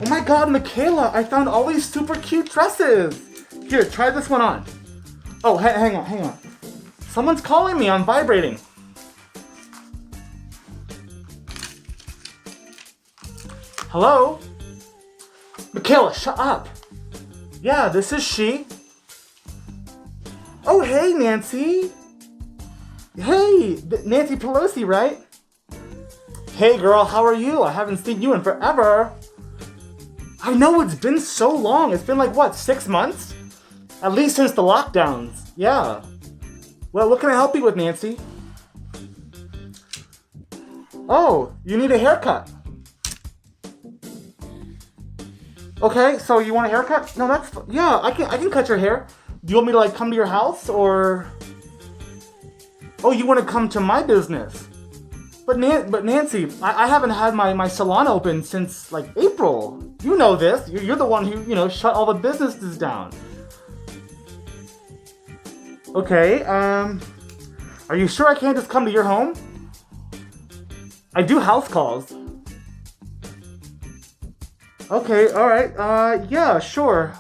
Oh my god, Michaela, I found all these super cute dresses. Here, try this one on. Oh, hang on. Someone's calling me, I'm vibrating. Hello? Michaela, shut up. Yeah, this is she. Oh, hey, Nancy. Hey, Nancy Pelosi, right? Hey, girl, how are you? I haven't seen you in forever. I know, it's been so long. It's been like, what, 6 months? At least since the lockdowns. Yeah. Well, what can I help you with, Nancy? Oh, you need a haircut. Okay, so you want a haircut? No, that's... Yeah, I can cut your hair. Do you want me to, like, come to your house, or... Oh, you want to come to my business? But Nancy, I haven't had my salon open since, like, April. You know this. You're the one who, shut all the businesses down. Okay, are you sure I can't just come to your home? I do house calls. Okay, alright, yeah, sure.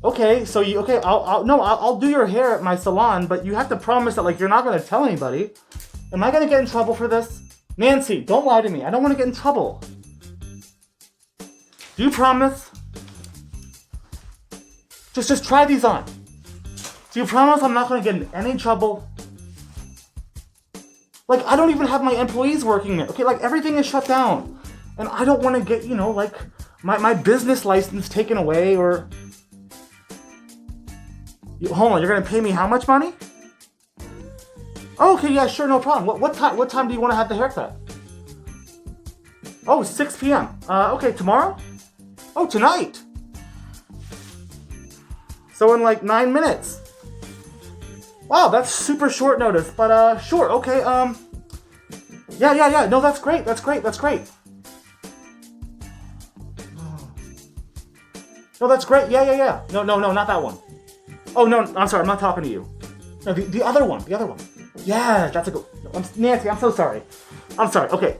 Okay, so I'll do your hair at my salon, but you have to promise that, like, you're not gonna tell anybody. Am I gonna get in trouble for this? Nancy, don't lie to me. I don't want to get in trouble. Do you promise? Just try these on. Do you promise I'm not gonna get in any trouble? Like, I don't even have my employees working there. Okay, like, everything is shut down. And I don't want to get, like, my business license taken away, or... Hold on, you're going to pay me how much money? Oh, okay, yeah, sure, no problem. What time do you want to have the haircut? Oh, 6 p.m. Okay, tomorrow? Oh, tonight! So in, like, 9 minutes. Wow, that's super short notice, but, sure, okay, yeah, no, that's great. No, that's great. Yeah. No, not that one. Oh, no, I'm sorry. I'm not talking to you. No, the other one. Yeah, that's a good... Nancy, I'm so sorry. I'm sorry. Okay.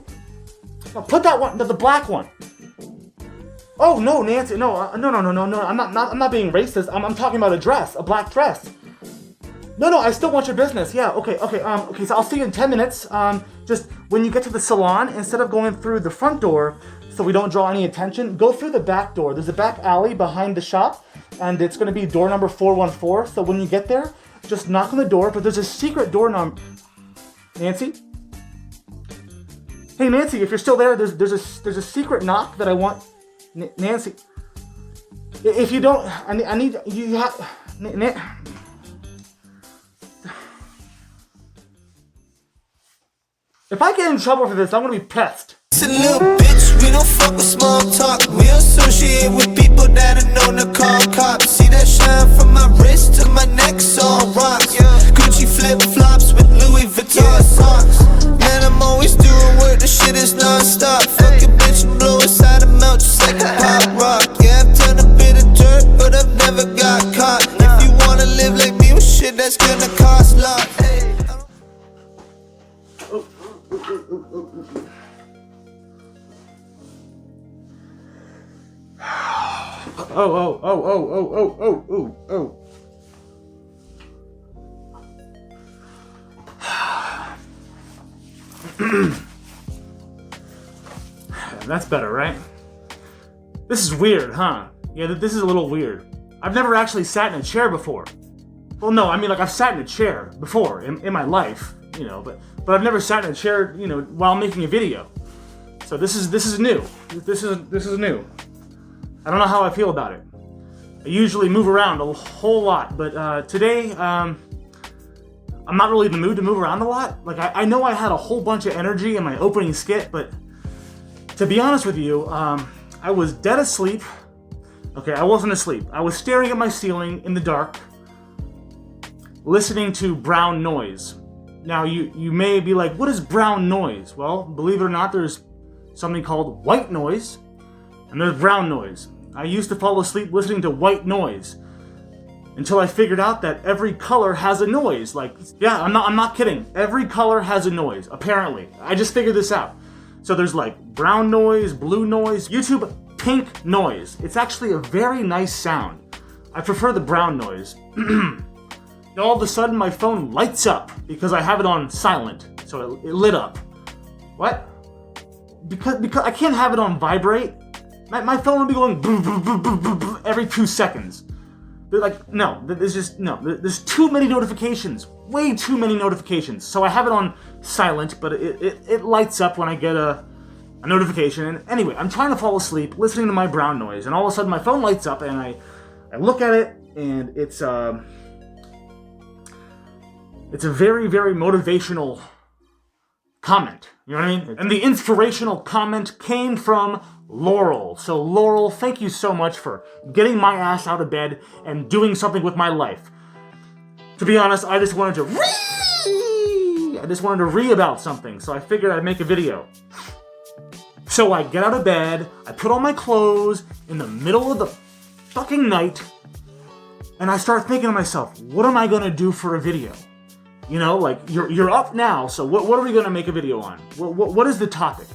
No, put that one, the black one. Oh, no, Nancy. No. I'm not being racist. I'm talking about a dress, a black dress. No, I still want your business. Yeah, okay, so I'll see you in 10 minutes. Just when you get to the salon, instead of going through the front door, so we don't draw any attention, go through the back door. There's a back alley behind the shop, and it's going to be door number 414. So when you get there, just knock on the door, but there's a secret door number. Nancy? Hey, Nancy, if you're still there, there's a secret knock that I want. Nancy? If you don't, I need, you have... If I get in trouble for this, I'm gonna be pissed. It's a little bitch, we don't fuck with small talk. We associate with people that are known to call cops. See that shine from my wrist to my neck, all rocks. Gucci flip-flops with Louis Vuitton socks. Man, I'm always doing work, the shit is non-stop. Fuck a bitch and blow inside a melt just like a pop rock. Yeah, I've done a bit of dirt, but I've never got caught. If you wanna live like me, well shit, that's gonna cost lots. Oh. That's better, right? This is weird, huh? Yeah, this is a little weird. I've never actually sat in a chair before. Well, no, I mean, like, I've sat in a chair before in my life, but I've never sat in a chair, while making a video. So this is new. This is new. I don't know how I feel about it. I usually move around a whole lot, but today, I'm not really in the mood to move around a lot. Like, I know I had a whole bunch of energy in my opening skit, but to be honest with you, I was dead asleep. Okay, I wasn't asleep. I was staring at my ceiling in the dark, listening to brown noise. Now, you may be like, what is brown noise? Well, believe it or not, there's something called white noise, and there's brown noise. I used to fall asleep listening to white noise until I figured out that every color has a noise. Like, yeah, I'm not kidding. Every color has a noise, apparently. I just figured this out. So there's like brown noise, blue noise, YouTube pink noise. It's actually a very nice sound. I prefer the brown noise. All of a sudden my phone lights up because I have it on silent, so it lit up. What? Because I can't have it on vibrate. My phone will be going every 2 seconds. They're like, no, there's too many notifications, way too many notifications. So I have it on silent, but it lights up when I get a notification. And anyway, I'm trying to fall asleep, listening to my brown noise, and all of a sudden my phone lights up, and I look at it, and it's a very, very motivational comment. You know what I mean? And the inspirational comment came from Laurel. So Laurel, thank you so much for getting my ass out of bed and doing something with my life. To be honest, I just wanted to read about something, so I figured I'd make a video. So I get out of bed, I put on my clothes in the middle of the fucking night, and I start thinking to myself, what am I gonna do for a video? You know, like, you're up now, so what are we gonna make a video on? What is the topic?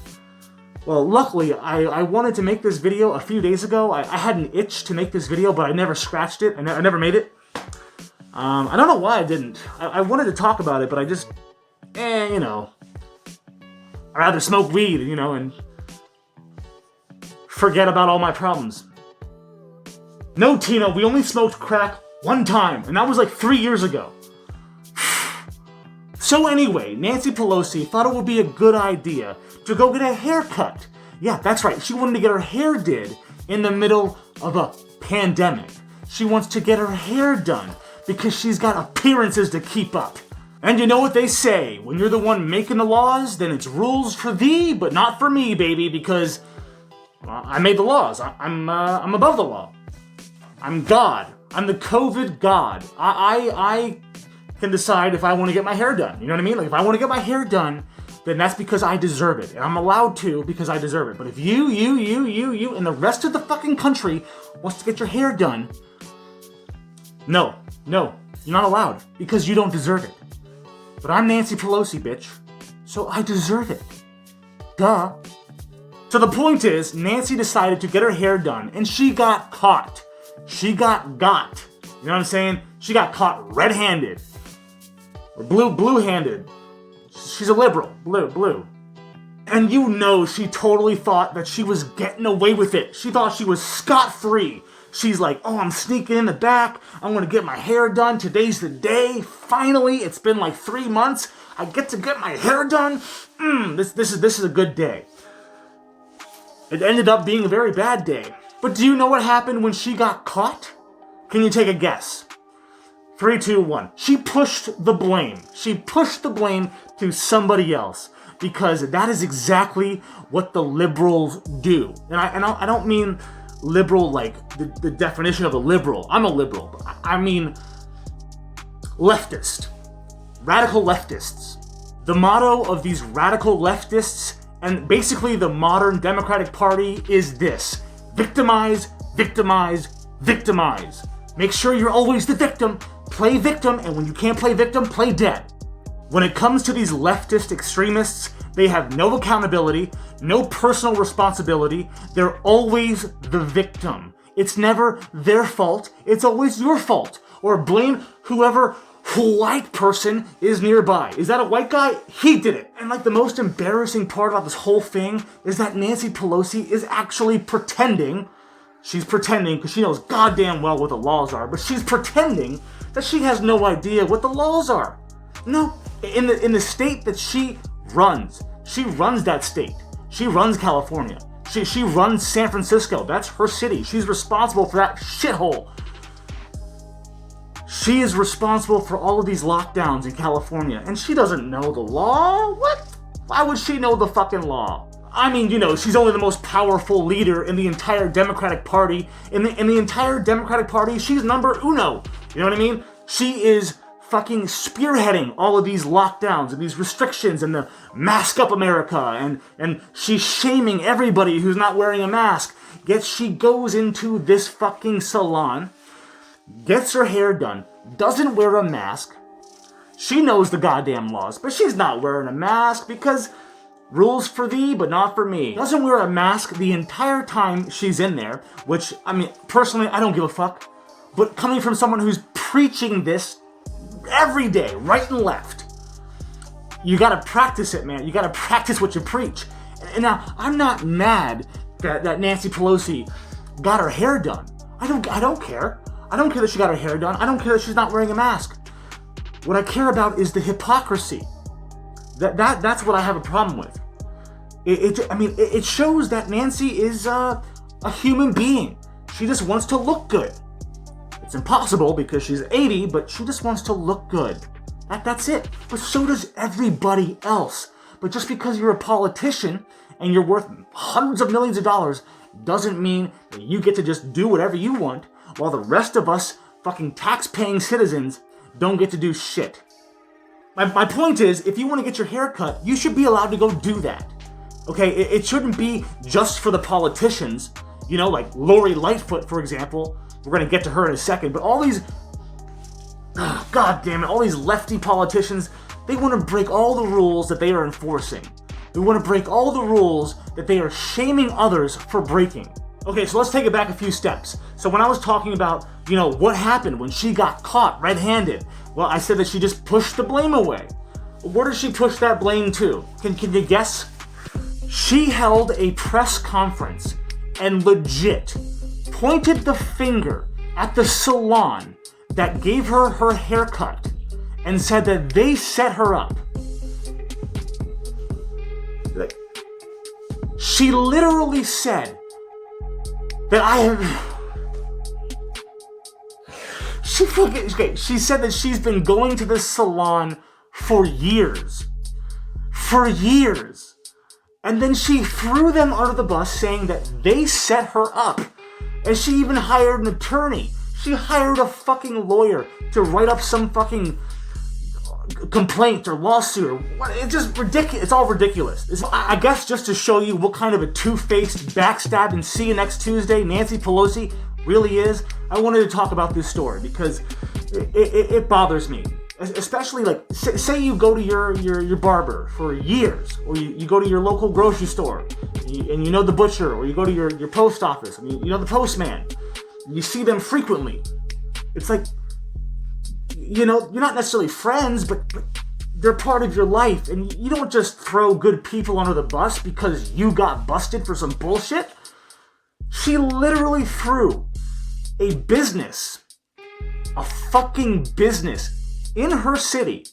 Well, luckily, I wanted to make this video a few days ago. I had an itch to make this video, but I never scratched it. I never made it. I don't know why I didn't. I wanted to talk about it, but I just, you know. I'd rather smoke weed, you know, and forget about all my problems. No, Tina, we only smoked crack one time, and that was like 3 years ago. So anyway, Nancy Pelosi thought it would be a good idea to go get a haircut. Yeah, that's right. She wanted to get her hair did in the middle of a pandemic. She wants to get her hair done because she's got appearances to keep up. And you know what they say, when you're the one making the laws, then it's rules for thee, but not for me, baby, because I made the laws. I'm above the law. I'm God. I'm the COVID God. I can decide if I want to get my hair done. You know what I mean? Like, if I want to get my hair done, then that's because I deserve it. And I'm allowed to because I deserve it. But if you, and the rest of the fucking country wants to get your hair done, no, you're not allowed because you don't deserve it. But I'm Nancy Pelosi, bitch, so I deserve it. Duh. So the point is, Nancy decided to get her hair done, and she got caught. She got. You know what I'm saying? She got caught red-handed. Or blue-handed. She's a liberal. Blue. And you know she totally thought that she was getting away with it. She thought she was scot-free. She's like, oh, I'm sneaking in the back. I'm going to get my hair done. Today's the day. Finally, it's been like 3 months. I get to get my hair done. This is a good day. It ended up being a very bad day. But do you know what happened when she got caught? Can you take a guess? 3, 2, 1. She pushed the blame. She pushed the blame to somebody else. Because that is exactly what the liberals do. And I don't mean liberal like the definition of a liberal. I'm a liberal. But I mean leftist. Radical leftists. The motto of these radical leftists and basically the modern Democratic Party is this. Victimize, victimize, victimize. Make sure you're always the victim. Play victim, and when you can't play victim, play dead. When it comes to these leftist extremists, they have no accountability, no personal responsibility. They're always the victim. It's never their fault. It's always your fault. Or blame whoever white person is nearby. Is that a white guy? He did it. And like the most embarrassing part about this whole thing is that Nancy Pelosi is actually pretending. She's pretending because she knows goddamn well what the laws are, but she's pretending that she has no idea what the laws are. No, in the state that she runs that state. She runs California. She runs San Francisco. That's her city. She's responsible for that shithole. She is responsible for all of these lockdowns in California, and she doesn't know the law? What? Why would she know the fucking law? I mean, you know, she's only the most powerful leader in the entire Democratic Party. In the entire Democratic Party, she's number uno. You know what I mean? She is fucking spearheading all of these lockdowns and these restrictions and the mask up America, and she's shaming everybody who's not wearing a mask. Yet she goes into this fucking salon, gets her hair done, doesn't wear a mask. She knows the goddamn laws, but she's not wearing a mask because rules for thee, but not for me. Doesn't wear a mask the entire time she's in there, which, I mean, personally, I don't give a fuck. But coming from someone who's preaching this every day, right and left, you gotta practice it, man. You gotta practice what you preach. And now, I'm not mad that Nancy Pelosi got her hair done. I don't care. I don't care that she got her hair done. I don't care that she's not wearing a mask. What I care about is the hypocrisy. That's what I have a problem with. It shows that Nancy is a human being. She just wants to look good. It's impossible because she's 80, but she just wants to look good. That's it. But so does everybody else. But just because you're a politician and you're worth hundreds of millions of dollars doesn't mean that you get to just do whatever you want while the rest of us fucking tax-paying citizens don't get to do shit. My point is, if you want to get your hair cut, you should be allowed to go do that. Okay, it shouldn't be just for the politicians, you know, like Lori Lightfoot, for example. We're going to get to her in a second, but all these, god damn it, all these lefty politicians, they want to break all the rules that they are enforcing. They want to break all the rules that they are shaming others for breaking. Okay, so let's take it back a few steps. So when I was talking about, you know, what happened when she got caught red-handed, well, I said that she just pushed the blame away. Where did she push that blame to? Can you guess? She held a press conference and legit pointed the finger at the salon that gave her her haircut and said that they set her up. She literally said that she said that she's been going to this salon for years. For years. And then she threw them under the bus saying that they set her up. And she even hired an attorney. She hired a fucking lawyer to write up some fucking complaint or lawsuit or what. It's just ridiculous. It's all ridiculous. I guess just to show you what kind of a two-faced, backstabbing see you next Tuesday Nancy Pelosi really is, I wanted to talk about this story because it bothers me. Especially, like, say you go to your barber for years, or you go to your local grocery store, and you know the butcher, or you go to your post office, and you know the postman. You see them frequently. It's like, you know, you're not necessarily friends, but they're part of your life, and you don't just throw good people under the bus because you got busted for some bullshit. She literally threw a business, a fucking business, in her city.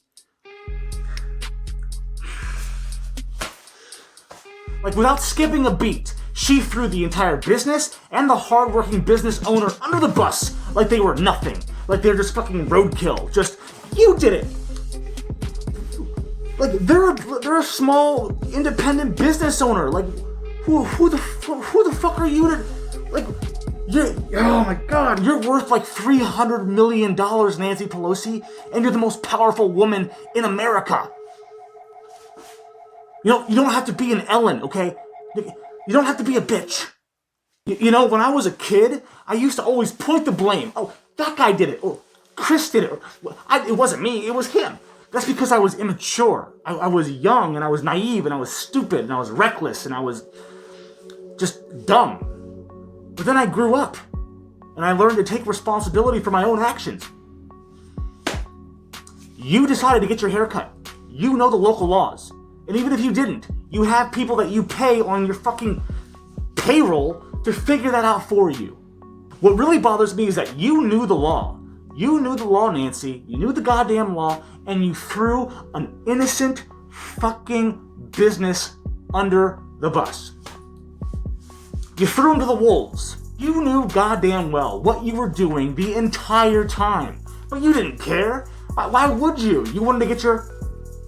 Like, without skipping a beat, she threw the entire business and the hardworking business owner under the bus like they were nothing. Like they're just fucking roadkill. Just, you did it. Like, they're a small, independent business owner. Like, who the fuck are you to, like, oh my god, you're worth like $300 million, Nancy Pelosi, and you're the most powerful woman in America. You know, you don't have to be an Ellen, okay? You don't have to be a bitch. You know, when I was a kid, I used to always point the blame. Oh, that guy did it. Oh, Chris did it. It wasn't me, it was him. That's because I was immature. I was young, and I was naive, and I was stupid, and I was reckless, and I was just dumb. But then I grew up, and I learned to take responsibility for my own actions. You decided to get your hair cut. You know the local laws. And even if you didn't, you have people that you pay on your fucking payroll to figure that out for you. What really bothers me is that you knew the law. You knew the law, Nancy. You knew the goddamn law, and you threw an innocent fucking business under the bus. You threw him to the wolves. You knew goddamn well what you were doing the entire time. But you didn't care. Why would you? You wanted to get your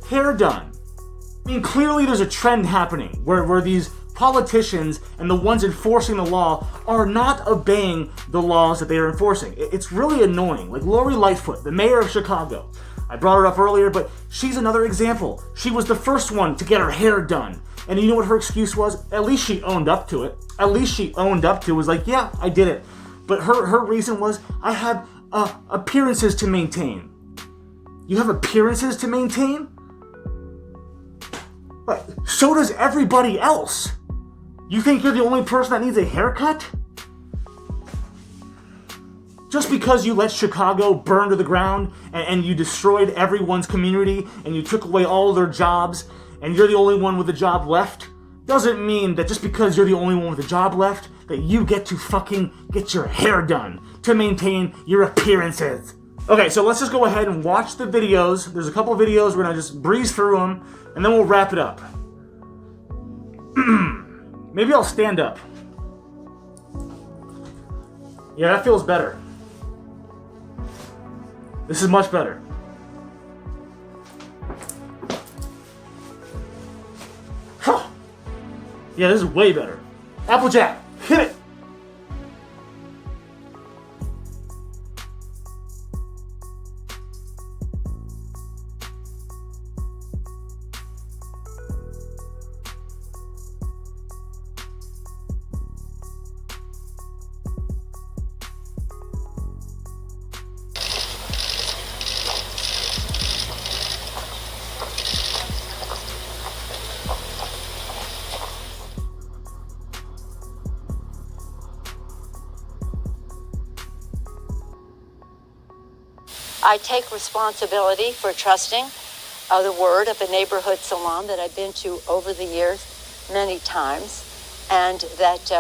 hair done. I mean, clearly there's a trend happening where these politicians and the ones enforcing the law are not obeying the laws that they are enforcing. It's really annoying. Like Lori Lightfoot, the mayor of Chicago. I brought her up earlier, but she's another example. She was the first one to get her hair done. And you know what her excuse was? At least she owned up to it. At least she owned up to it. Was like, yeah, I did it. But her reason was, I had appearances to maintain. You have appearances to maintain? But so does everybody else. You think you're the only person that needs a haircut? Just because you let Chicago burn to the ground and you destroyed everyone's community and you took away all their jobs and you're the only one with a job left, doesn't mean that just because you're the only one with a job left that you get to fucking get your hair done to maintain your appearances. Okay, so let's just go ahead and watch the videos. There's a couple of videos, we're gonna just breeze through them and then we'll wrap it up. Maybe I'll stand up. Yeah, that feels better. This is much better. Huh. Yeah, this is way better. Applejack, hit it! I take responsibility for trusting the word of a neighborhood salon that I've been to over the years many times, and that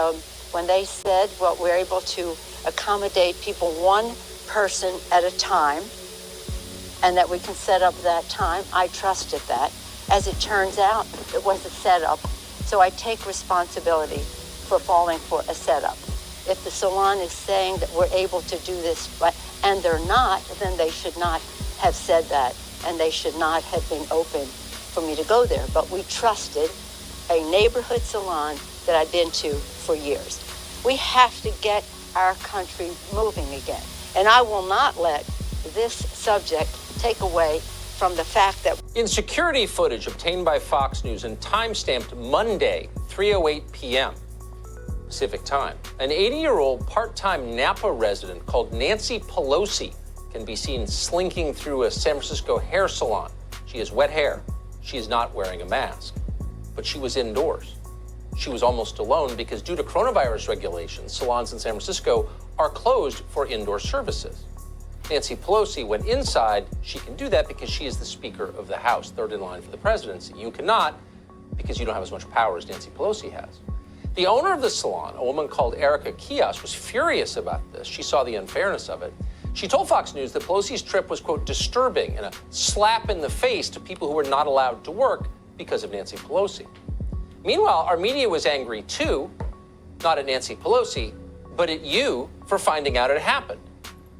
when they said, well, we're able to accommodate people one person at a time, and that we can set up that time, I trusted that. As it turns out, it was a setup, so I take responsibility for falling for a setup. If the salon is saying that we're able to do this, and they're not, then they should not have said that, and they should not have been open for me to go there. But we trusted a neighborhood salon that I've been to for years. We have to get our country moving again. And I will not let this subject take away from the fact that... In security footage obtained by Fox News and time-stamped Monday, 3:08 p.m. Pacific time, an 80-year-old part-time Napa resident called Nancy Pelosi can be seen slinking through a San Francisco hair salon. She has wet hair. She is not wearing a mask, but she was indoors. She was almost alone because due to coronavirus regulations, salons in San Francisco are closed for indoor services. Nancy Pelosi went inside. She can do that because she is the Speaker of the House, third in line for the presidency. You cannot because you don't have as much power as Nancy Pelosi has. The owner of the salon, a woman called Erica Kios, was furious about this. She saw the unfairness of it. She told Fox News that Pelosi's trip was, quote, disturbing and a slap in the face to people who were not allowed to work because of Nancy Pelosi. Meanwhile, our media was angry too, not at Nancy Pelosi, but at you for finding out it happened.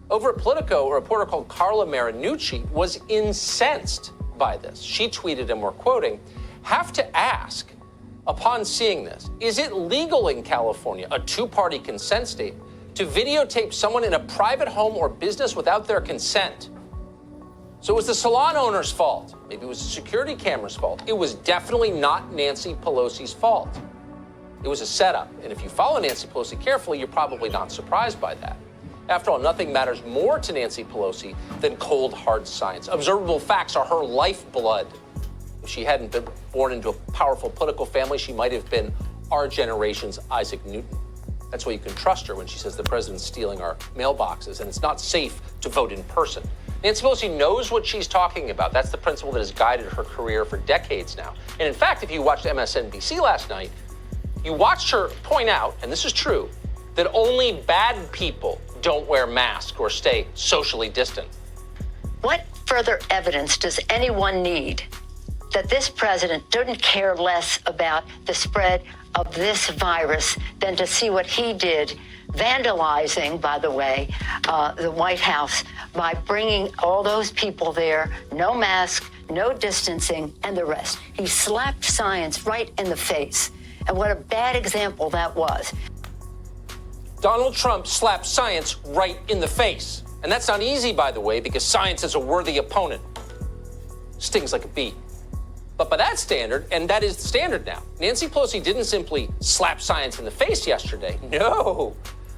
Over at Politico, a reporter called Carla Marinucci was incensed by this. She tweeted, and we're quoting, "Have to ask, upon seeing this, is it legal in California, a two-party consent state, to videotape someone in a private home or business without their consent?" So it was the salon owner's fault. Maybe it was the security camera's fault. It was definitely not Nancy Pelosi's fault. It was a setup. And if you follow Nancy Pelosi carefully, you're probably not surprised by that. After all, nothing matters more to Nancy Pelosi than cold, hard science. Observable facts are her lifeblood. If she hadn't been born into a powerful political family, she might have been our generation's Isaac Newton. That's why you can trust her when she says the president's stealing our mailboxes and it's not safe to vote in person. Nancy Pelosi knows what she's talking about. That's the principle that has guided her career for decades now. And in fact, if you watched MSNBC last night, you watched her point out, and this is true, that only bad people don't wear masks or stay socially distant. What further evidence does anyone need that this president didn't care less about the spread of this virus than to see what he did, vandalizing, by the way, the White House by bringing all those people there, no mask, no distancing, and the rest. He slapped science right in the face. And what a bad example that was. Donald Trump slapped science right in the face. And that's not easy, by the way, because science is a worthy opponent. Stings like a bee. But by that standard, and that is the standard now, Nancy Pelosi didn't simply slap science in the face yesterday. No.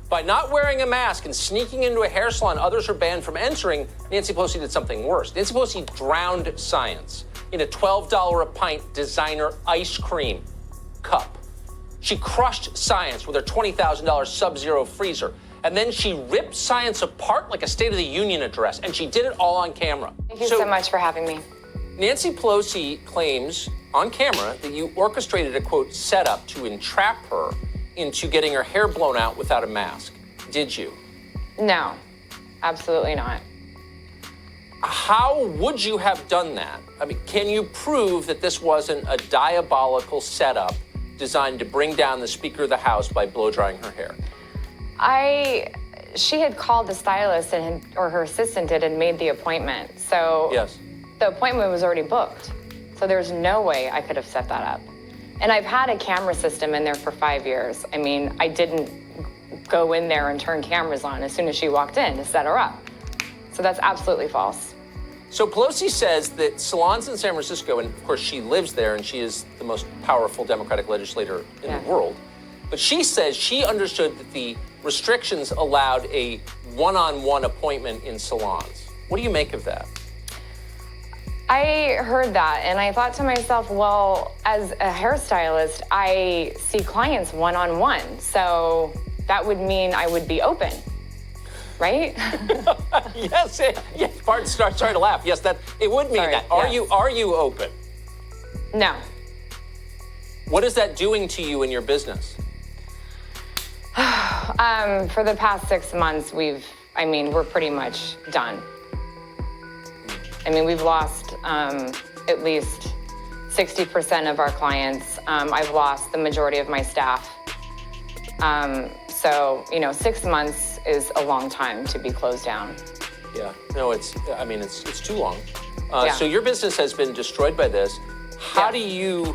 By not wearing a mask and sneaking into a hair salon others are banned from entering, Nancy Pelosi did something worse. Nancy Pelosi drowned science in a $12 a pint designer ice cream cup. She crushed science with her $20,000 Sub-Zero freezer. And then she ripped science apart like a State of the Union address. And she did it all on camera. Thank you so much for having me. Nancy Pelosi claims on camera that you orchestrated a, quote, setup to entrap her into getting her hair blown out without a mask. Did you? No, absolutely not. How would you have done that? I mean, can you prove that this wasn't a diabolical setup designed to bring down the Speaker of the House by blow-drying her hair? She had called the stylist or her assistant did and made the appointment. So yes. The appointment was already booked. So there's no way I could have set that up. And I've had a camera system in there for 5 years. I mean, I didn't go in there and turn cameras on as soon as she walked in to set her up. So that's absolutely false. So Pelosi says that salons in San Francisco, and of course she lives there and she is the most powerful Democratic legislator in the world, but she says she understood that the restrictions allowed a one-on-one appointment in salons. What do you make of that? I heard that and I thought to myself, well, as a hairstylist, I see clients one-on-one. So that would mean I would be open, right? Yes, Bart, sorry to laugh. Yes, that it would mean that. Are you open? No. What is that doing to you in your business? For the past 6 months, we're pretty much done. I mean, we've lost at least 60% of our clients. I've lost the majority of my staff. So, 6 months is a long time to be closed down. Yeah, no, it's too long. So your business has been destroyed by this. How do you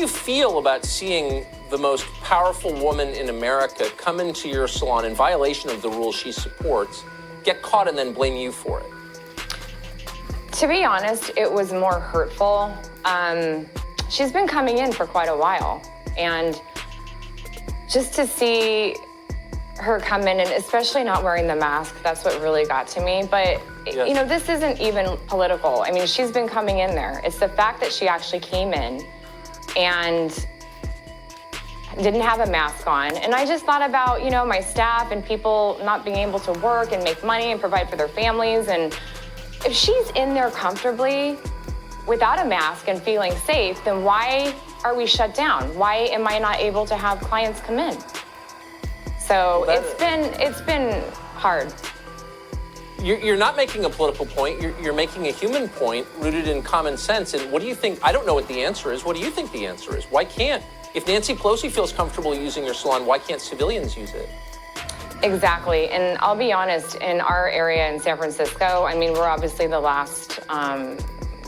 feel about seeing the most powerful woman in America come into your salon in violation of the rules she supports, get caught, and then blame you for it? To be honest, it was more hurtful. She's been coming in for quite a while, and just to see her come in, and especially not wearing the mask, that's what really got to me. But, this isn't even political. I mean, she's been coming in there. It's the fact that she actually came in and didn't have a mask on. And I just thought about, my staff and people not being able to work and make money and provide for their families. And if she's in there comfortably without a mask and feeling safe, then why are we shut down? Why am I not able to have clients come in? So it's been hard. You're not making a political point. You're making a human point rooted in common sense. And what do you think? I don't know what the answer is. What do you think the answer is? Why can't? If Nancy Pelosi feels comfortable using your salon, why can't civilians use it? Exactly. And I'll be honest, in our area in San Francisco, we're obviously the last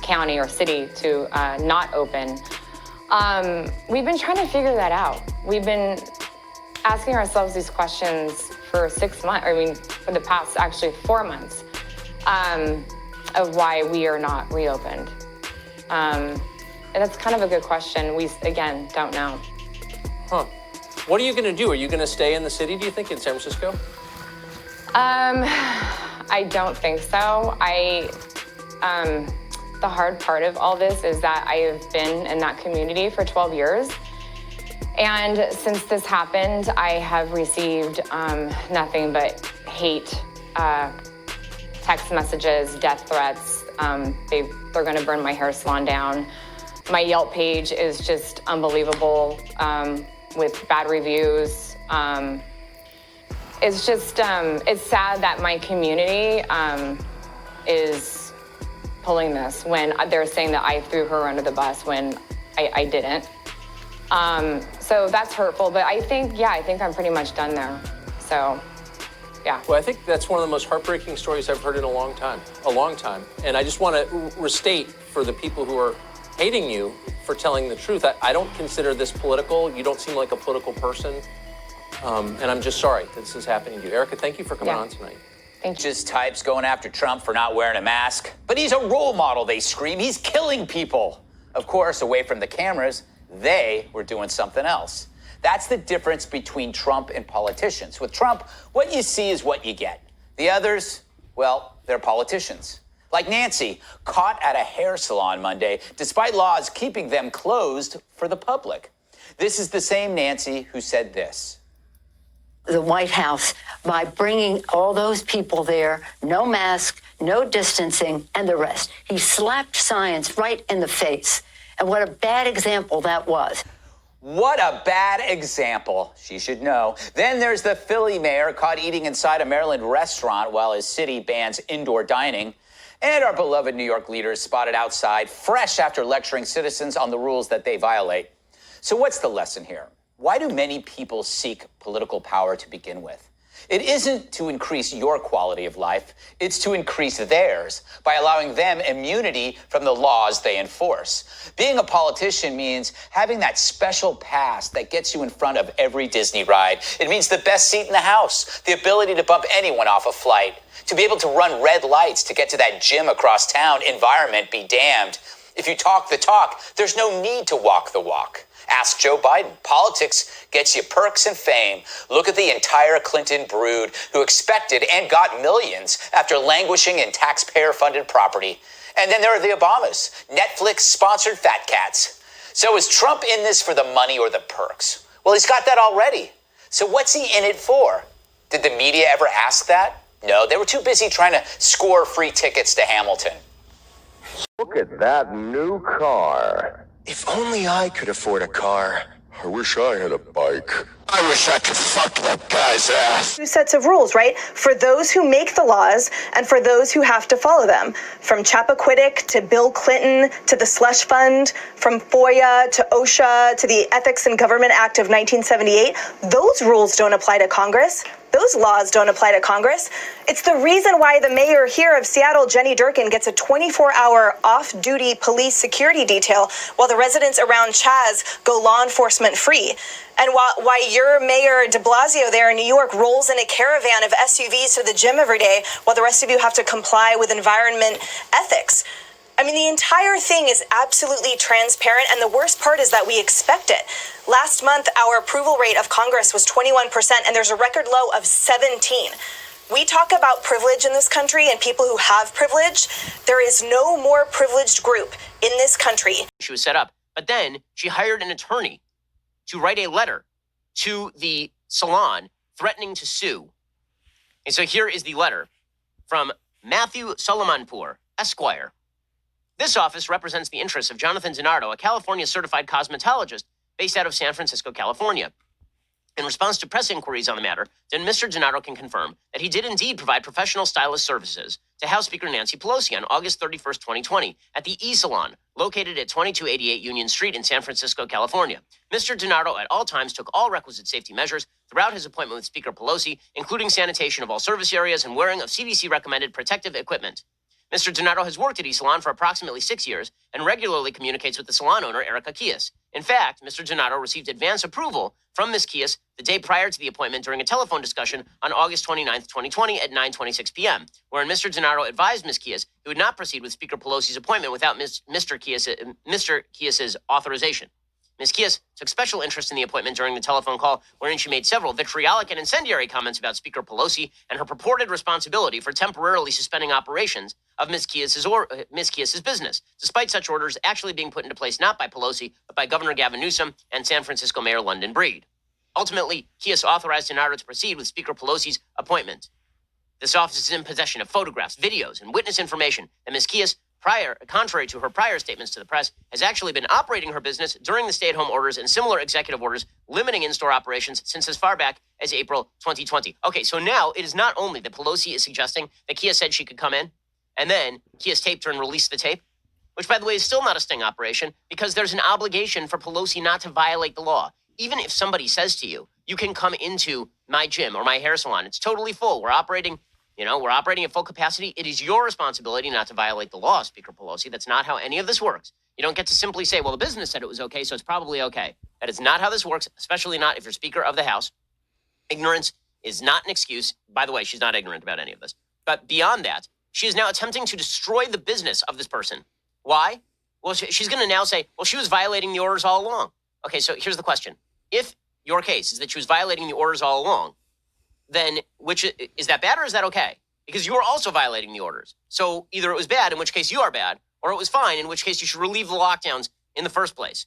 county or city to not open. We've been trying to figure that out. We've been asking ourselves these questions for 6 months, for the past actually 4 months, of why we are not reopened. And that's kind of a good question. We, again, don't know. Huh. What are you going to do? Are you going to stay in the city, do you think, in San Francisco? I don't think so. The hard part of all this is that I have been in that community for 12 years. And since this happened, I have received nothing but hate, text messages, death threats. They're going to burn my hair salon down. My Yelp page is just unbelievable with bad reviews. It's just, it's sad that my community is pulling this when they're saying that I threw her under the bus when I didn't. So that's hurtful, but I think I'm pretty much done there. So, yeah. Well, I think that's one of the most heartbreaking stories I've heard in a long time. And I just want to restate for the people who are hating you for telling the truth. I don't consider this political. You don't seem like a political person. And I'm just sorry that this is happening to you. Erica, thank you for coming on tonight. Thank you. Just types going after Trump for not wearing a mask. But he's a role model, they scream. He's killing people. Of course, away from the cameras, they were doing something else. That's the difference between Trump and politicians. With Trump, what you see is what you get. The others, well, they're politicians. Like Nancy, caught at a hair salon Monday, despite laws keeping them closed for the public. This is the same Nancy who said this. The White House, by bringing all those people there, no mask, no distancing, and the rest. He slapped science right in the face. And what a bad example that was. What a bad example. She should know. Then there's the Philly mayor caught eating inside a Maryland restaurant while his city bans indoor dining. And our beloved New York leaders spotted outside, fresh after lecturing citizens on the rules that they violate. So what's the lesson here? Why do many people seek political power to begin with? It isn't to increase your quality of life. It's to increase theirs by allowing them immunity from the laws they enforce. Being a politician means having that special pass that gets you in front of every Disney ride. It means the best seat in the house, the ability to bump anyone off a flight, to be able to run red lights to get to that gym across town. Environment be damned. If you talk the talk, there's no need to walk the walk. Ask Joe Biden. Politics gets you perks and fame. Look at the entire Clinton brood who expected and got millions after languishing in taxpayer-funded property. And then there are the Obamas, Netflix-sponsored fat cats. So is Trump in this for the money or the perks? Well, he's got that already. So what's he in it for? Did the media ever ask that? No, they were too busy trying to score free tickets to Hamilton. Look at that new car. If only I could afford a car. I wish I had a bike. I wish I could fuck that guy's ass. Two sets of rules, right? For those who make the laws and for those who have to follow them. From Chappaquiddick to Bill Clinton to the Slush Fund, from FOIA to OSHA to the Ethics in Government Act of 1978, those rules don't apply to Congress. Those laws don't apply to Congress. It's the reason why the mayor here of Seattle, Jenny Durkin, gets a 24-hour off-duty police security detail while the residents around Chaz go law enforcement free. And why your mayor de Blasio there in New York rolls in a caravan of SUVs to the gym every day while the rest of you have to comply with environment ethics. I mean, the entire thing is absolutely transparent, and the worst part is that we expect it. Last month, our approval rate of Congress was 21%, and there's a record low of 17. We talk about privilege in this country and people who have privilege. There is no more privileged group in this country. She was set up, but then she hired an attorney to write a letter to the Salon threatening to sue. And so here is the letter from Matthew Solomonpour, Esquire. This office represents the interests of Jonathan DiNardo, a California certified cosmetologist based out of San Francisco, California. In response to press inquiries on the matter, then Mr. DiNardo can confirm that he did indeed provide professional stylist services to House Speaker Nancy Pelosi on August 31st, 2020, at the E-Salon, located at 2288 Union Street in San Francisco, California. Mr. DiNardo at all times took all requisite safety measures throughout his appointment with Speaker Pelosi, including sanitation of all service areas and wearing of CDC-recommended protective equipment. Mr. DiNardo has worked at E-Salon for approximately 6 years and regularly communicates with the salon owner, Erica Kies. In fact, Mr. DiNardo received advance approval from Ms. Kies the day prior to the appointment during a telephone discussion on August 29th, 2020 at 9:26 p.m., wherein Mr. DiNardo advised Ms. Kies he would not proceed with Speaker Pelosi's appointment without Mr. Kies' authorization. Ms. Kies took special interest in the appointment during the telephone call, wherein she made several vitriolic and incendiary comments about Speaker Pelosi and her purported responsibility for temporarily suspending operations of Ms. Kies' business, despite such orders actually being put into place not by Pelosi, but by Governor Gavin Newsom and San Francisco Mayor London Breed. Ultimately, Kies authorized DiNardo to proceed with Speaker Pelosi's appointment. This office is in possession of photographs, videos, and witness information that Ms. Kies, contrary to her prior statements to the press, has actually been operating her business during the stay-at-home orders and similar executive orders limiting in-store operations since as far back as April 2020. Okay, so now it is not only that Pelosi is suggesting that Kies said she could come in, and then Kies taped her and released the tape, which, by the way, is still not a sting operation because there's an obligation for Pelosi not to violate the law. Even if somebody says to you, you can come into my gym or my hair salon, it's totally full, we're operating at full capacity. It is your responsibility not to violate the law, Speaker Pelosi. That's not how any of this works. You don't get to simply say, well, the business said it was okay, so it's probably okay. That is not how this works, especially not if you're Speaker of the House. Ignorance is not an excuse. By the way, she's not ignorant about any of this. But beyond that, she is now attempting to destroy the business of this person. Why? Well, she's going to now say, well, she was violating the orders all along. Okay, so here's the question. If your case is that she was violating the orders all along, then which is that bad or is that okay? because you were also violating the orders. So either it was bad, in which case you are bad, or it was fine, in which case you should relieve the lockdowns in the first place.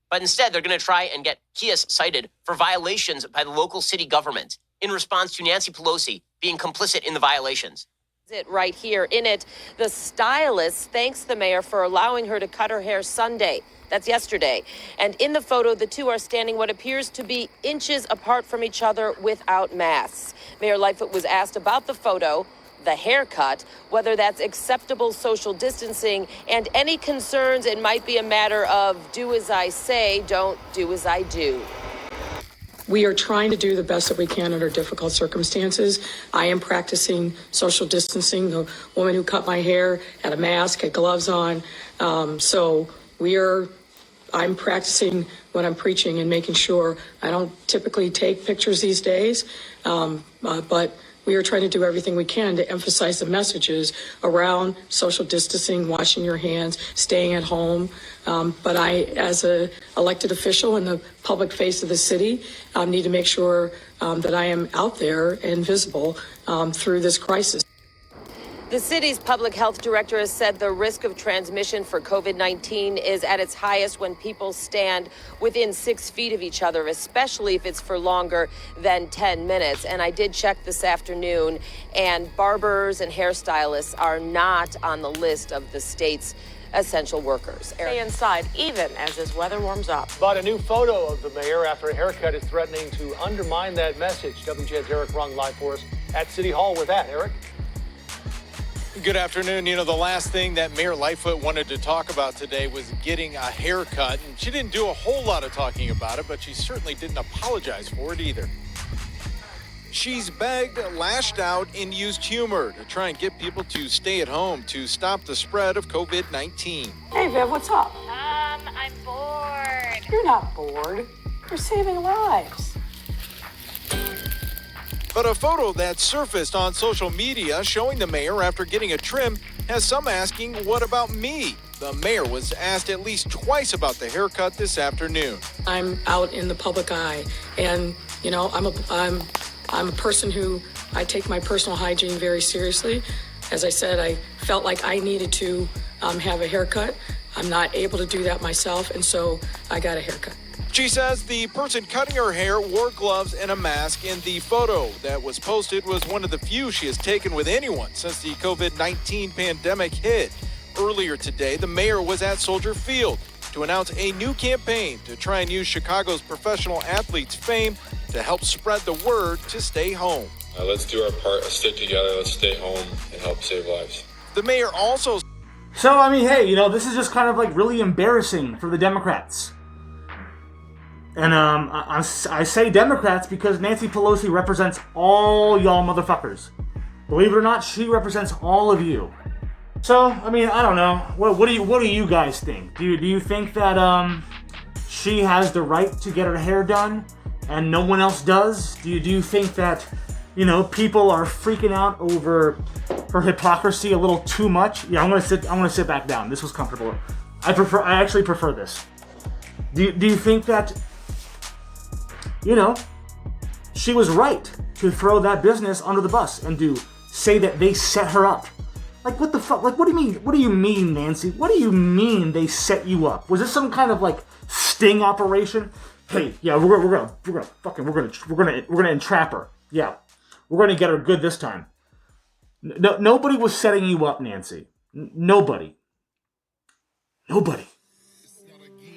But instead, they're going to try and get Kies cited for violations by the local city government in response to Nancy Pelosi being complicit in the violations. It right here. In it, the stylist thanks the mayor for allowing her to cut her hair Sunday. That's yesterday. And in the photo, the two are standing what appears to be inches apart from each other without masks. Mayor Lightfoot was asked about the photo, the haircut, whether that's acceptable social distancing, and any concerns it might be a matter of do as I say, don't do as I do. We are trying to do the best that we can under difficult circumstances. I am practicing social distancing. The woman who cut my hair had a mask, had gloves on. I'm practicing what I'm preaching and making sure. I don't typically take pictures these days, but we are trying to do everything we can to emphasize the messages around social distancing, washing your hands, staying at home. But I, as an elected official in the public face of the city, need to make sure that I am out there and visible through this crisis. The city's public health director has said the risk of transmission for COVID-19 is at its highest when people stand within 6 feet of each other, especially if it's for longer than 10 minutes. And I did check this afternoon, and barbers and hairstylists are not on the list of the state's essential workers. Stay inside, even as this weather warms up. But a new photo of the mayor after a haircut is threatening to undermine that message. WJ's Eric Rung live for us at City Hall with that. Eric? Good afternoon. You know, the last thing that Mayor Lightfoot wanted to talk about today was getting a haircut. And she didn't do a whole lot of talking about it, but she certainly didn't apologize for it either. She's begged, lashed out, and used humor to try and get people to stay at home to stop the spread of COVID-19. Hey, Viv, what's up? I'm bored. You're not bored. You're saving lives. But a photo that surfaced on social media showing the mayor after getting a trim has some asking, what about me? The mayor was asked at least twice about the haircut this afternoon. I'm out in the public eye, and you know, I'm a person who I take my personal hygiene very seriously. As I said, I felt like I needed to have a haircut. I'm not able to do that myself, and so I got a haircut. She says the person cutting her hair wore gloves and a mask, and the photo that was posted was one of the few she has taken with anyone since the COVID-19 pandemic hit. Earlier today, the mayor was at Soldier Field to announce a new campaign to try and use Chicago's professional athletes' fame to help spread the word to stay home. Let's do our part, let's stick together, let's stay home and help save lives. The mayor also... So, I mean, hey, you know, this is just kind of like really embarrassing for the Democrats. And I say Democrats because Nancy Pelosi represents all y'all motherfuckers. Believe it or not, she represents all of you. So, I mean, I don't know. What do you guys think? Do you think that she has the right to get her hair done and no one else does? Do you think that, you know, people are freaking out over her hypocrisy a little too much? Yeah, I'm gonna sit back down. This was comfortable. I actually prefer this. Do you think that, you know, she was right to throw that business under the bus and to say that they set her up? Like, what the fuck? Like, what do you mean? What do you mean, Nancy? What do you mean they set you up? Was this some kind of like sting operation? Hey, yeah, we're gonna entrap her. Yeah, we're gonna get her good this time. No, nobody was setting you up, Nancy. Nobody.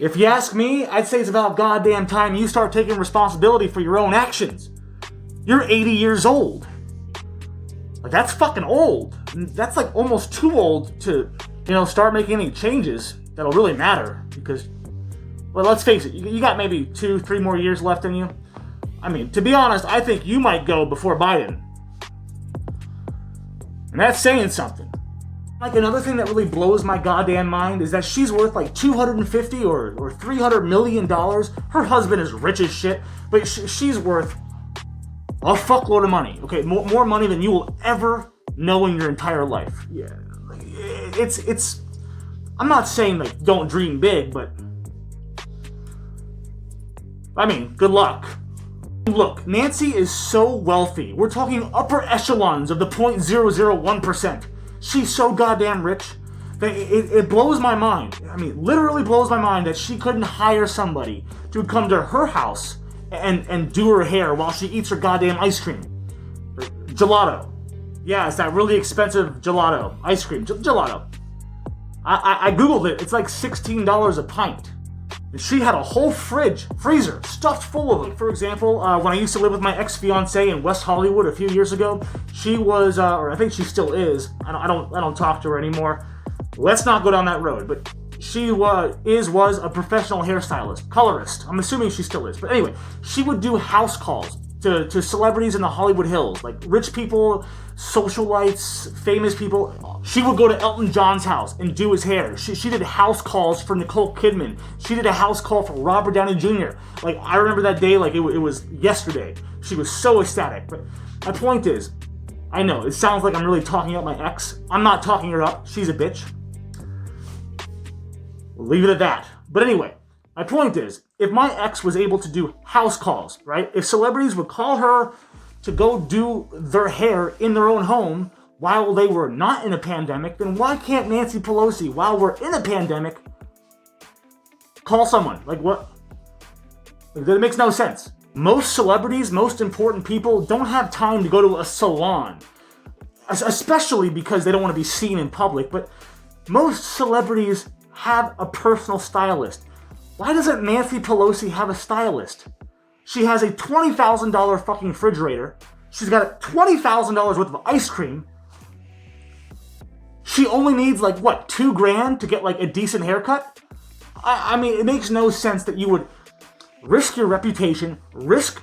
If you ask me, I'd say it's about goddamn time you start taking responsibility for your own actions. You're 80 years old. Like, that's fucking old. That's like almost too old to, you know, start making any changes that'll really matter. Because, well, let's face it, you got maybe 2-3 more years left in you. I mean, to be honest, I think you might go before Biden. And that's saying something. Like, another thing that really blows my goddamn mind is that she's worth like $250 or $300 million. Her husband is rich as shit, but she's worth a fuckload of money. Okay, more money than you will ever know in your entire life. Yeah, it's. I'm not saying like don't dream big, but I mean, good luck. Look, Nancy is so wealthy. We're talking upper echelons of the 0.001%. She's so goddamn rich that it blows my mind. I mean, literally blows my mind that she couldn't hire somebody to come to her house and do her hair while she eats her goddamn ice cream. Or gelato. Yeah, it's that really expensive gelato. Ice cream. Gelato. I googled it. It's like $16 a pint. And she had a whole freezer, stuffed full of them. For example, when I used to live with my ex-fiance in West Hollywood a few years ago, she was, or I think she still is. I don't talk to her anymore. Let's not go down that road. But she was a professional hairstylist, colorist. I'm assuming she still is. But anyway, she would do house calls to celebrities in the Hollywood Hills, like rich people, socialites, famous people. She would go to Elton John's house and do his hair. She did house calls for Nicole Kidman. She did a house call for Robert Downey Jr. Like, I remember that day like it was yesterday. She was so ecstatic. But my point is, I know, it sounds like I'm really talking up my ex. I'm not talking her up. She's a bitch. We'll leave it at that. But anyway, my point is, if my ex was able to do house calls, right? If celebrities would call her to go do their hair in their own home while they were not in a pandemic, then why can't Nancy Pelosi, while we're in a pandemic, call someone? Like, what? Like, that makes no sense. Most celebrities, most important people don't have time to go to a salon, especially because they don't want to be seen in public, but most celebrities have a personal stylist. Why doesn't Nancy Pelosi have a stylist? She has a $20,000 fucking refrigerator. She's got $20,000 worth of ice cream. She only needs like, what, $2,000 to get like a decent haircut? I mean, it makes no sense that you would risk your reputation, risk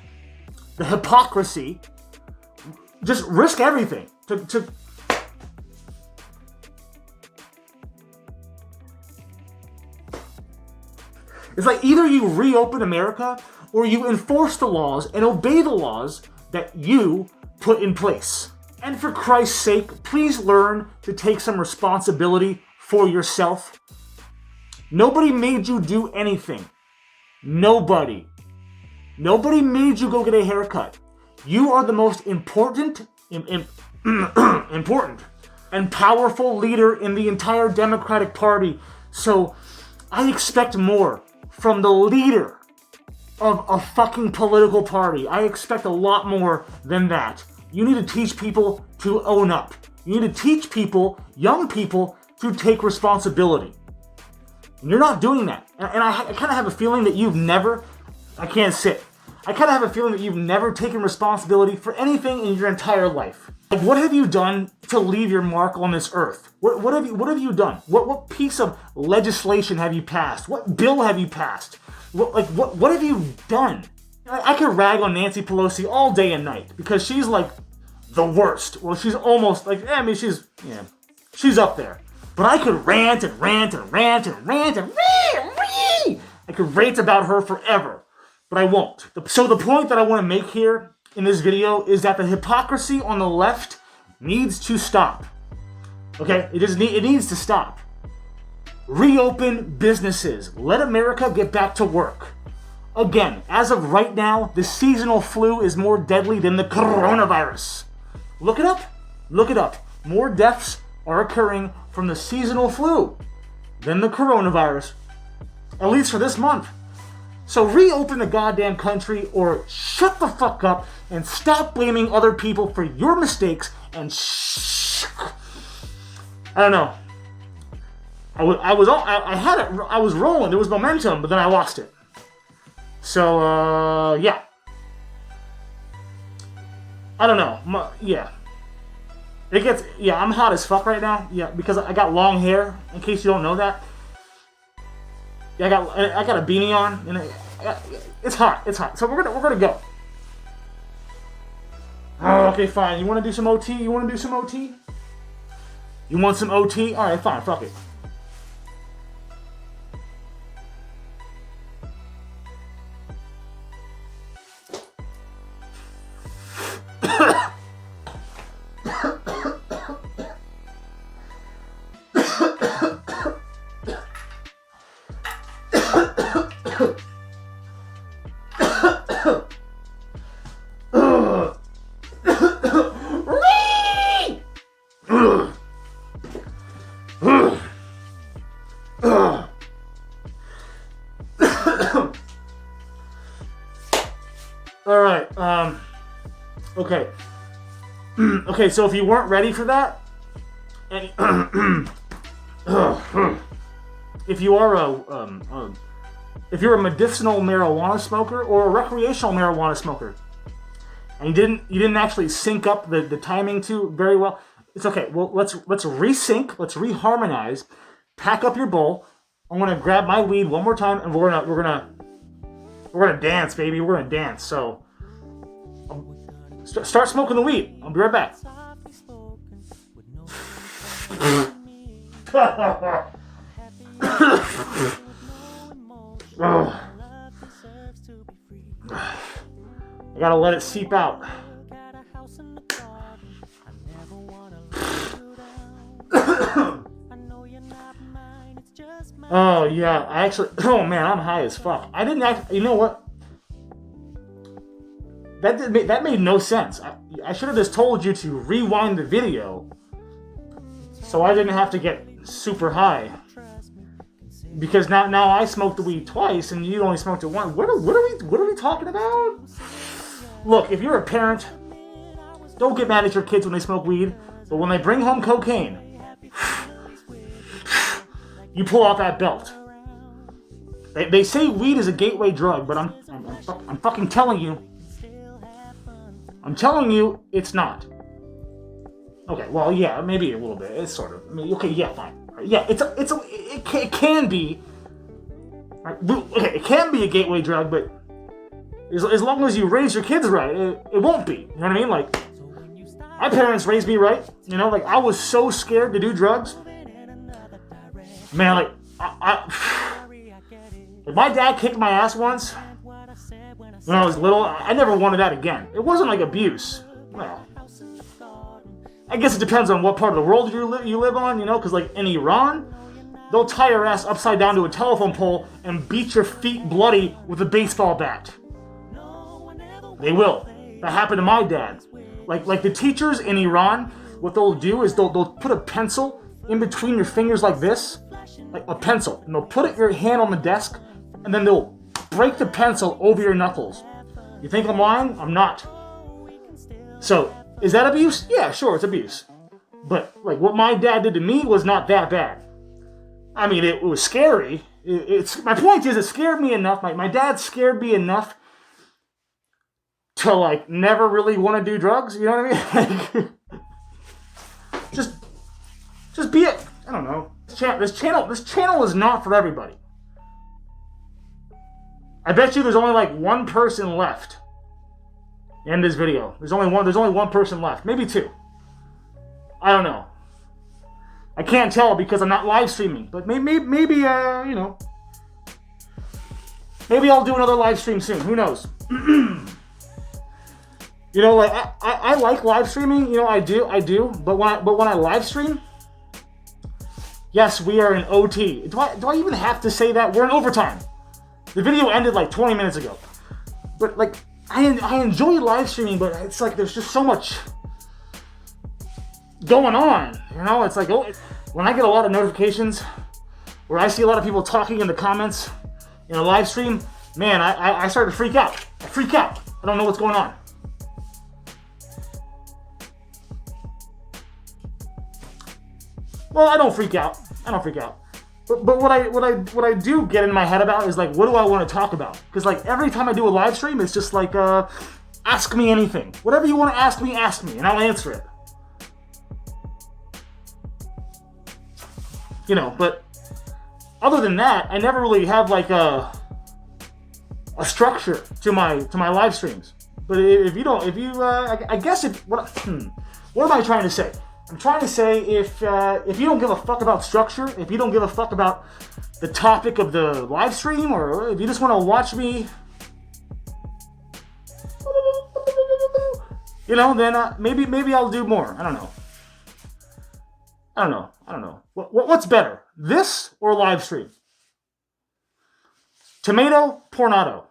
the hypocrisy, just risk everything to It's like either you reopen America or you enforce the laws and obey the laws that you put in place. And for Christ's sake, please learn to take some responsibility for yourself. Nobody made you do anything. Nobody. Nobody made you go get a haircut. You are the most important and powerful leader in the entire Democratic Party. So I expect more from the leader of a fucking political party. I expect a lot more than that. You need to teach people to own up. You need to teach people, young people, to take responsibility. And you're not doing that. And I kind of have a feeling that you've never, I can't sit. I kind of have a feeling that you've never taken responsibility for anything in your entire life. Like, what have you done to leave your mark on this earth? What have you done? What piece of legislation have you passed? What bill have you passed? What have you done? I could rag on Nancy Pelosi all day and night because she's like the worst. Well, she's almost like, I mean, she's up there. But I could rant and rant and rant and rant and rant. I could rant about her forever, but I won't. So the point that I want to make here in this video is that the hypocrisy on the left needs to stop. Okay, it needs to stop. Reopen businesses. Let America get back to work. Again, as of right now, the seasonal flu is more deadly than the coronavirus. Look it up. Look it up. More deaths are occurring from the seasonal flu than the coronavirus. At least for this month. So reopen the goddamn country or shut the fuck up and stop blaming other people for your mistakes and I don't know. I was rolling. There was momentum, but then I lost it. So, yeah. I don't know. Yeah. I'm hot as fuck right now. Yeah, because I got long hair, in case you don't know that. Yeah, I got a beanie on, and it's hot. It's hot. So we're gonna go. Oh, okay, fine. You want to do some OT? You want some OT? All right, fine. Fuck it. Okay. Okay, so if you weren't ready for that, and if you're a medicinal marijuana smoker or a recreational marijuana smoker, and you didn't actually sync up the timing too very well, it's okay. Well, let's resync, let's reharmonize. Pack up your bowl. I'm gonna grab my weed one more time, and we're gonna dance, baby. We're gonna dance. So start smoking the weed. I'll be right back. I gotta let it seep out. Oh yeah, oh man, I'm high as fuck. I didn't you know what? That made no sense. I should have just told you to rewind the video so I didn't have to get super high. Because now I smoked the weed twice and you only smoked it once. What are we talking about? Look, if you're a parent, don't get mad at your kids when they smoke weed, but when they bring home cocaine, you pull out that belt. They say weed is a gateway drug, but I'm fucking telling you. I'm telling you, it's not. Okay, well, yeah, maybe a little bit. It's sort of. I mean, okay, yeah, fine. Yeah, it can be. Right? Okay, it can be a gateway drug, but as long as you raise your kids right, it won't be. You know what I mean? Like, my parents raised me right. You know, like I was so scared to do drugs. Man, like if my dad kicked my ass once when I was little, I never wanted that again. It wasn't like abuse. Well, I guess it depends on what part of the world you live on, you know, because like in Iran, they'll tie your ass upside down to a telephone pole and beat your feet bloody with a baseball bat. They will. That happened to my dad. Like the teachers in Iran, what they'll do is they'll put a pencil in between your fingers like this, like a pencil, and they'll put your hand on the desk, and then they'll break the pencil over your knuckles. You think I'm lying? I'm not. So, is that abuse? Yeah, sure, it's abuse. But, like, what my dad did to me was not that bad. I mean, it was scary. My point is, it scared me enough. My dad scared me enough to, like, never really want to do drugs. You know what I mean? Just be it. I don't know. This channel is not for everybody. I bet you there's only like one person left in this video. There's only one person left, maybe two. I don't know. I can't tell because I'm not live streaming, but maybe you know, maybe I'll do another live stream soon. Who knows? You know, like I like live streaming. You know, I do. But when I live stream, yes, we are in OT. Do I even have to say that? We're in overtime. The video ended like 20 minutes ago. But like, I enjoy live streaming, but it's like there's just so much going on. You know, it's like when I get a lot of notifications where I see a lot of people talking in the comments in a live stream, man, I start to freak out. I freak out. I don't know what's going on. Well, I don't freak out. But what I do get in my head about is like, what do I want to talk about? Because like every time I do a live stream, it's just like, ask me anything. Whatever you want to ask me, and I'll answer it. You know, but other than that, I never really have like a structure to my live streams. But I guess what am I trying to say? I'm trying to say if you don't give a fuck about structure, if you don't give a fuck about the topic of the live stream, or if you just want to watch me, you know, then maybe I'll do more. I don't know. What's better, this or live stream? Tomato, pornado.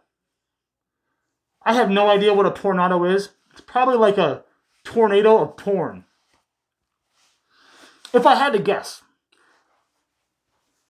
I have no idea what a pornado is. It's probably like a tornado of porn. If I had to guess.